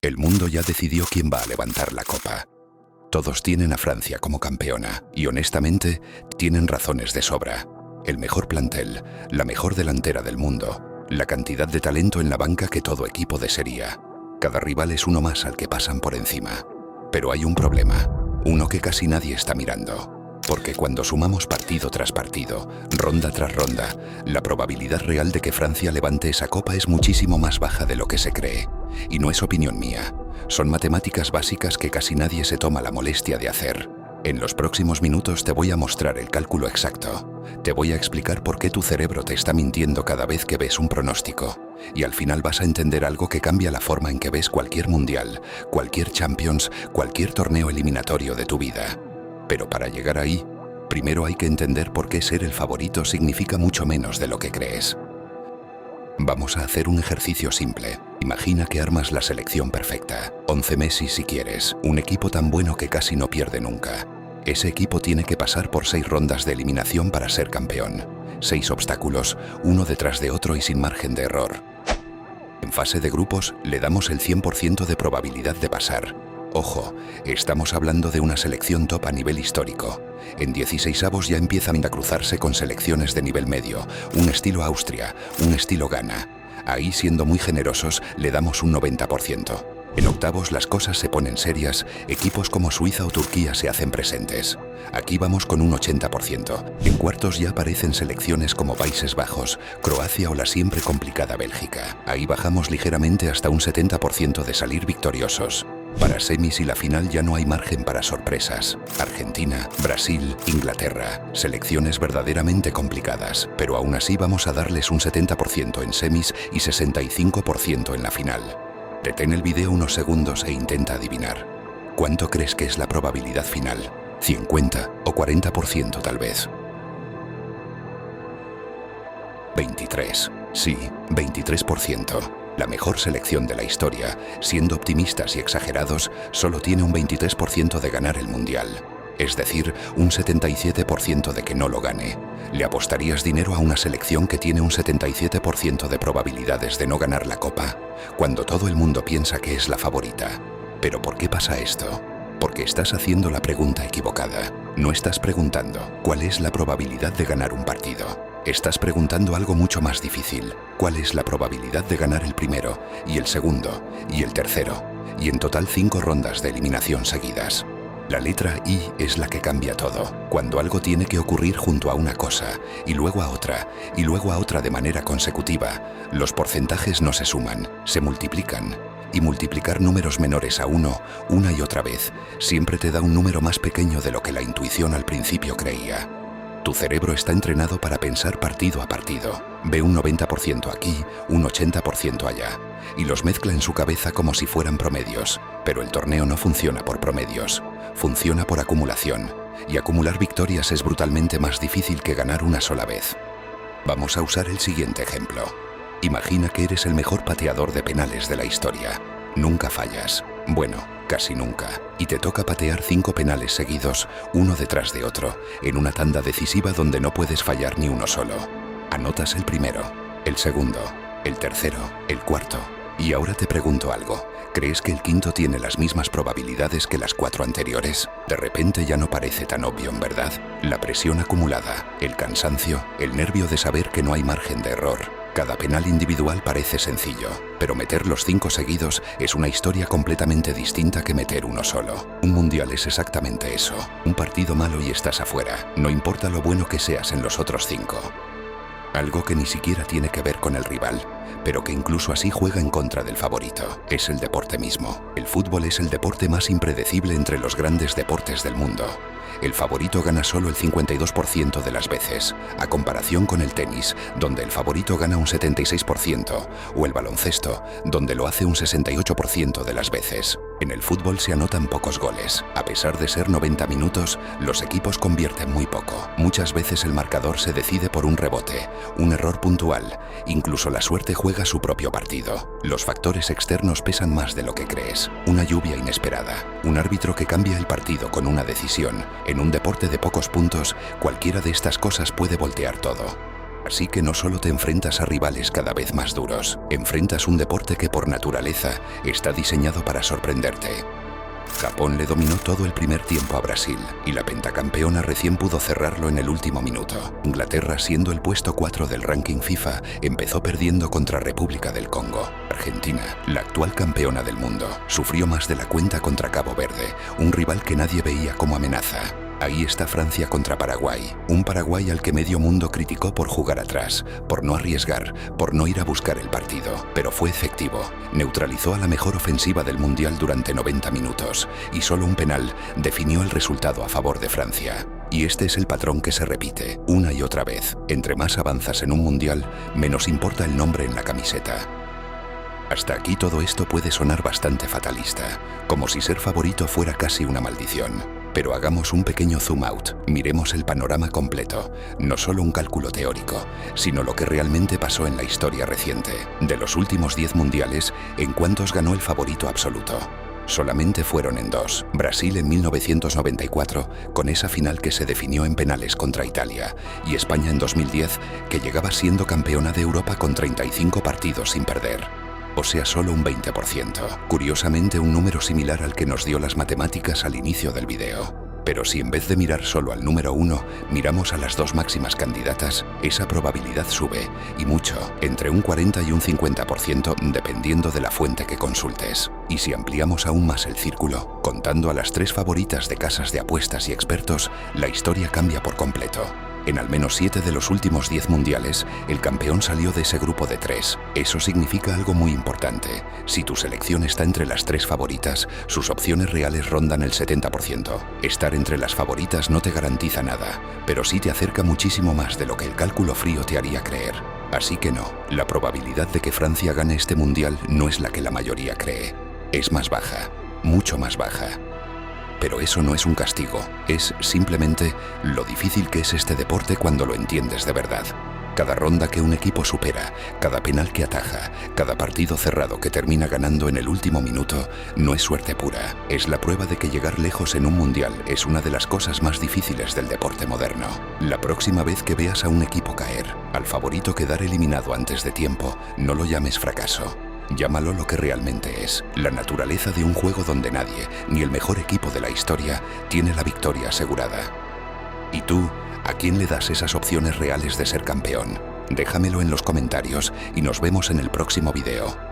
El mundo ya decidió quién va a levantar la copa. Todos tienen a Francia como campeona y honestamente tienen razones de sobra. El mejor plantel, la mejor delantera del mundo, la cantidad de talento en la banca que todo equipo desearía. Cada rival es uno más al que pasan por encima. Pero hay un problema, uno que casi nadie está mirando. Porque cuando sumamos partido tras partido, ronda tras ronda, la probabilidad real de que Francia levante esa copa es muchísimo más baja de lo que se cree. Y no es opinión mía, son matemáticas básicas que casi nadie se toma la molestia de hacer. En los próximos minutos te voy a mostrar el cálculo exacto. Te voy a explicar por qué tu cerebro te está mintiendo cada vez que ves un pronóstico. Y al final vas a entender algo que cambia la forma en que ves cualquier mundial, cualquier Champions, cualquier torneo eliminatorio de tu vida. Pero para llegar ahí, primero hay que entender por qué ser el favorito significa mucho menos de lo que crees. Vamos a hacer un ejercicio simple. Imagina que armas la selección perfecta. 11 Messi si quieres, un equipo tan bueno que casi no pierde nunca. Ese equipo tiene que pasar por 6 rondas de eliminación para ser campeón. 6 obstáculos, uno detrás de otro y sin margen de error. En fase de grupos le damos el 100% de probabilidad de pasar. Ojo, estamos hablando de una selección top a nivel histórico. En 16avos ya empiezan a cruzarse con selecciones de nivel medio, un estilo Austria, un estilo Ghana. Ahí, siendo muy generosos, le damos un 90%. En octavos las cosas se ponen serias, equipos como Suiza o Turquía se hacen presentes. Aquí vamos con un 80%. En cuartos ya aparecen selecciones como Países Bajos, Croacia o la siempre complicada Bélgica. Ahí bajamos ligeramente hasta un 70% de salir victoriosos. Para semis y la final ya no hay margen para sorpresas. Argentina, Brasil, Inglaterra, selecciones verdaderamente complicadas, pero aún así vamos a darles un 70% en semis y 65% en la final. Detén el video unos segundos e intenta adivinar. ¿Cuánto crees que es la probabilidad final? ¿50 o 40% tal vez? 23. Sí, 23%. La mejor selección de la historia, siendo optimistas y exagerados, solo tiene un 23% de ganar el Mundial. Es decir, un 77% de que no lo gane. ¿Le apostarías dinero a una selección que tiene un 77% de probabilidades de no ganar la Copa, cuando todo el mundo piensa que es la favorita? ¿Pero por qué pasa esto? Porque estás haciendo la pregunta equivocada. No estás preguntando cuál es la probabilidad de ganar un partido. Estás preguntando algo mucho más difícil. ¿Cuál es la probabilidad de ganar el primero, y el segundo, y el tercero? Y en total 5 rondas de eliminación seguidas. La letra I es la que cambia todo. Cuando algo tiene que ocurrir junto a una cosa, y luego a otra, y luego a otra de manera consecutiva, los porcentajes no se suman, se multiplican. Y multiplicar números menores a 1, una y otra vez, siempre te da un número más pequeño de lo que la intuición al principio creía. Tu cerebro está entrenado para pensar partido a partido. Ve un 90% aquí, un 80% allá, y los mezcla en su cabeza como si fueran promedios. Pero el torneo no funciona por promedios, funciona por acumulación, y acumular victorias es brutalmente más difícil que ganar una sola vez. Vamos a usar el siguiente ejemplo. Imagina que eres el mejor pateador de penales de la historia. Nunca fallas. Bueno, casi nunca. Y te toca patear 5 penales seguidos, uno detrás de otro, en una tanda decisiva donde no puedes fallar ni uno solo. Anotas el primero, el segundo, el tercero, el cuarto. Y ahora te pregunto algo. ¿Crees que el quinto tiene las mismas probabilidades que las 4 anteriores? De repente ya no parece tan obvio, ¿en verdad? La presión acumulada, el cansancio, el nervio de saber que no hay margen de error. Cada penal individual parece sencillo, pero meter los 5 seguidos es una historia completamente distinta que meter uno solo. Un mundial es exactamente eso. Un partido malo y estás afuera, no importa lo bueno que seas en los otros 5. Algo que ni siquiera tiene que ver con el rival, pero que incluso así juega en contra del favorito. Es el deporte mismo. El fútbol es el deporte más impredecible entre los grandes deportes del mundo. El favorito gana solo el 52% de las veces, a comparación con el tenis, donde el favorito gana un 76%, o el baloncesto, donde lo hace un 68% de las veces. En el fútbol se anotan pocos goles. A pesar de ser 90 minutos, los equipos convierten muy poco. Muchas veces el marcador se decide por un rebote, un error puntual. Incluso la suerte juega su propio partido. Los factores externos pesan más de lo que crees. Una lluvia inesperada, un árbitro que cambia el partido con una decisión. En un deporte de pocos puntos, cualquiera de estas cosas puede voltear todo. Así que no solo te enfrentas a rivales cada vez más duros, enfrentas un deporte que por naturaleza está diseñado para sorprenderte. Japón le dominó todo el primer tiempo a Brasil y la pentacampeona recién pudo cerrarlo en el último minuto. Inglaterra, siendo el puesto 4 del ranking FIFA, empezó perdiendo contra República del Congo. Argentina, la actual campeona del mundo, sufrió más de la cuenta contra Cabo Verde, un rival que nadie veía como amenaza. Ahí está Francia contra Paraguay, un Paraguay al que medio mundo criticó por jugar atrás, por no arriesgar, por no ir a buscar el partido, pero fue efectivo. Neutralizó a la mejor ofensiva del Mundial durante 90 minutos y solo un penal definió el resultado a favor de Francia. Y este es el patrón que se repite una y otra vez. Entre más avanzas en un Mundial, menos importa el nombre en la camiseta. Hasta aquí todo esto puede sonar bastante fatalista, como si ser favorito fuera casi una maldición. Pero hagamos un pequeño zoom out, miremos el panorama completo, no solo un cálculo teórico, sino lo que realmente pasó en la historia reciente. De los últimos 10 mundiales, ¿en cuántos ganó el favorito absoluto? Solamente fueron en 2. Brasil en 1994, con esa final que se definió en penales contra Italia, y España en 2010, que llegaba siendo campeona de Europa con 35 partidos sin perder. O sea, solo un 20%. Curiosamente, un número similar al que nos dio las matemáticas al inicio del video. Pero si en vez de mirar solo al número 1, miramos a las dos máximas candidatas, esa probabilidad sube, y mucho, entre un 40 y un 50% dependiendo de la fuente que consultes. Y si ampliamos aún más el círculo, contando a las 3 favoritas de casas de apuestas y expertos, la historia cambia por completo. En al menos 7 de los últimos 10 mundiales, el campeón salió de ese grupo de 3. Eso significa algo muy importante. Si tu selección está entre las 3 favoritas, sus opciones reales rondan el 70%. Estar entre las favoritas no te garantiza nada, pero sí te acerca muchísimo más de lo que el cálculo frío te haría creer. Así que no, la probabilidad de que Francia gane este mundial no es la que la mayoría cree. Es más baja, mucho más baja. Pero eso no es un castigo, es simplemente lo difícil que es este deporte cuando lo entiendes de verdad. Cada ronda que un equipo supera, cada penal que ataja, cada partido cerrado que termina ganando en el último minuto, no es suerte pura. Es la prueba de que llegar lejos en un mundial es una de las cosas más difíciles del deporte moderno. La próxima vez que veas a un equipo caer, al favorito quedar eliminado antes de tiempo, no lo llames fracaso. Llámalo lo que realmente es, la naturaleza de un juego donde nadie, ni el mejor equipo de la historia, tiene la victoria asegurada. ¿Y tú, a quién le das esas opciones reales de ser campeón? Déjamelo en los comentarios y nos vemos en el próximo video.